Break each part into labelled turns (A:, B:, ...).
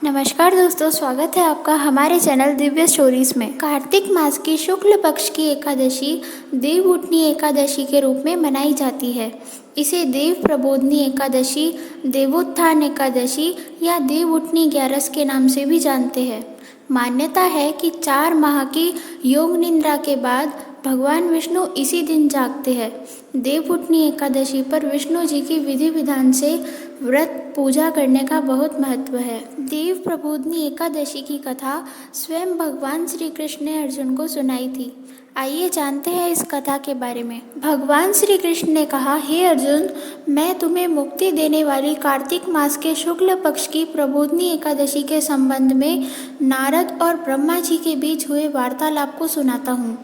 A: नमस्कार दोस्तों, स्वागत है आपका हमारे चैनल दिव्य स्टोरीज में। कार्तिक मास की शुक्ल पक्ष की एकादशी देव उठनी एकादशी के रूप में मनाई जाती है। इसे देव प्रबोधनी एकादशी, देवोत्थान एकादशी या देव उठनी ग्यारस के नाम से भी जानते हैं। मान्यता है कि 4 माह की योग निद्रा के बाद भगवान विष्णु इसी दिन जागते हैं। देव उठनी एकादशी पर विष्णु जी की विधि विधान से व्रत पूजा करने का बहुत महत्व है। देव प्रबोधनी एकादशी की कथा स्वयं भगवान श्री कृष्ण ने अर्जुन को सुनाई थी। आइए जानते हैं इस कथा के बारे में। भगवान श्री कृष्ण ने कहा, हे अर्जुन, मैं तुम्हें मुक्ति देने वाली कार्तिक मास के शुक्ल पक्ष की प्रबोधनी एकादशी के संबंध में नारद और ब्रह्मा जी के बीच हुए वार्तालाप को सुनाता हूँ।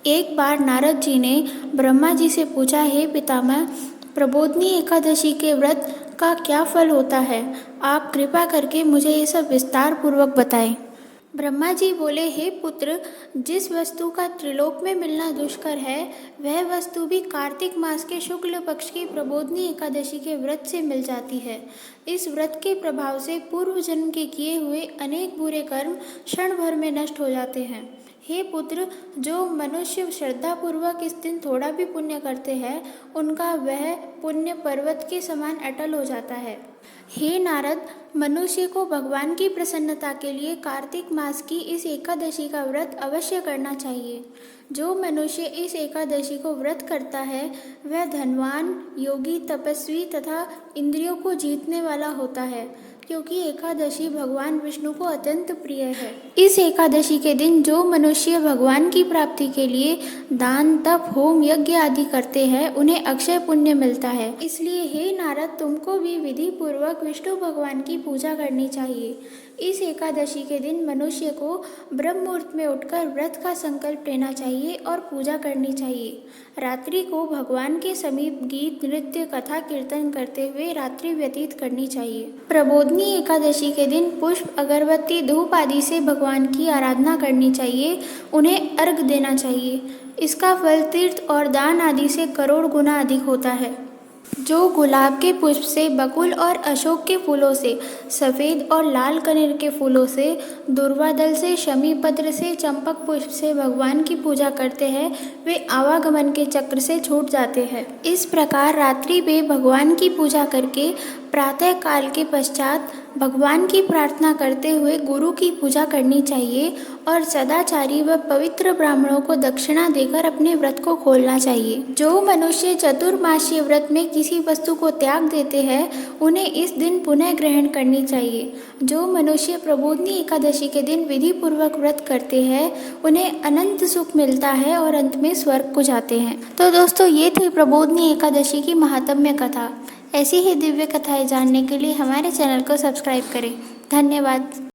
A: एक बार नारद जी ने ब्रह्मा जी से पूछा, हे पितामह, प्रबोधनी एकादशी के व्रत का क्या फल होता है? आप कृपा करके मुझे ये सब विस्तार पूर्वक बताएं। ब्रह्मा जी बोले, हे पुत्र, जिस वस्तु का त्रिलोक में मिलना दुष्कर है, वह वस्तु भी कार्तिक मास के शुक्ल पक्ष की प्रबोधनी एकादशी के व्रत से मिल जाती है। इस व्रत के प्रभाव से पूर्व जन्म के किए हुए अनेक बुरे कर्म क्षण भर में नष्ट हो जाते हैं। हे पुत्र, जो मनुष्य श्रद्धापूर्वक इस दिन थोड़ा भी पुण्य करते हैं, उनका वह पुण्य पर्वत के समान अटल हो जाता है। हे नारद, मनुष्य को भगवान की प्रसन्नता के लिए कार्तिक मास की इस एकादशी का व्रत अवश्य करना चाहिए। जो मनुष्य इस एकादशी को व्रत करता है, वह धनवान, योगी, तपस्वी तथा इंद्रियों को जीतने वाला होता है, क्योंकि एकादशी भगवान विष्णु को अत्यंत प्रिय है। इस एकादशी के दिन जो मनुष्य भगवान की प्राप्ति के लिए दान, तप, होम, यज्ञ आदि करते हैं, उन्हें अक्षय पुण्य मिलता है। इसलिए हे नारद, तुमको भी विधि पूर्वक विष्णु भगवान की पूजा करनी चाहिए। इस एकादशी के दिन मनुष्य को ब्रह्म मुहूर्त में उठकर व्रत का संकल्प लेना चाहिए और पूजा करनी चाहिए। रात्रि को भगवान के समीप गीत, नृत्य, कथा, कीर्तन करते हुए रात्रि व्यतीत करनी चाहिए। प्रबोधनी एकादशी के दिन पुष्प, अगरबत्ती, धूप आदि से भगवान की आराधना करनी चाहिए। उन्हें अर्घ देना चाहिए। इसका फल तीर्थ और दान आदि से करोड़ गुना अधिक होता है। जो गुलाब के पुष्प से, बकुल और अशोक के फूलों से, सफ़ेद और लाल कनेर के फूलों से, दुर्वादल से, शमी पत्र से, चंपक पुष्प से भगवान की पूजा करते हैं, वे आवागमन के चक्र से छूट जाते हैं। इस प्रकार रात्रि में भगवान की पूजा करके प्रातः काल के पश्चात भगवान की प्रार्थना करते हुए गुरु की पूजा करनी चाहिए और सदाचारी व पवित्र ब्राह्मणों को दक्षिणा देकर अपने व्रत को खोलना चाहिए। जो मनुष्य चतुर्मासीय व्रत में किसी वस्तु को त्याग देते हैं, उन्हें इस दिन पुनः ग्रहण करनी चाहिए। जो मनुष्य प्रबोधनी एकादशी के दिन विधि पूर्वक व्रत करते हैं, उन्हें अनंत सुख मिलता है और अंत में स्वर्ग को जाते हैं। तो दोस्तों, ये थी प्रबोधनी एकादशी की महात्म्य कथा। ऐसी ही दिव्य कथाएं जानने के लिए हमारे चैनल को सब्सक्राइब करें। धन्यवाद।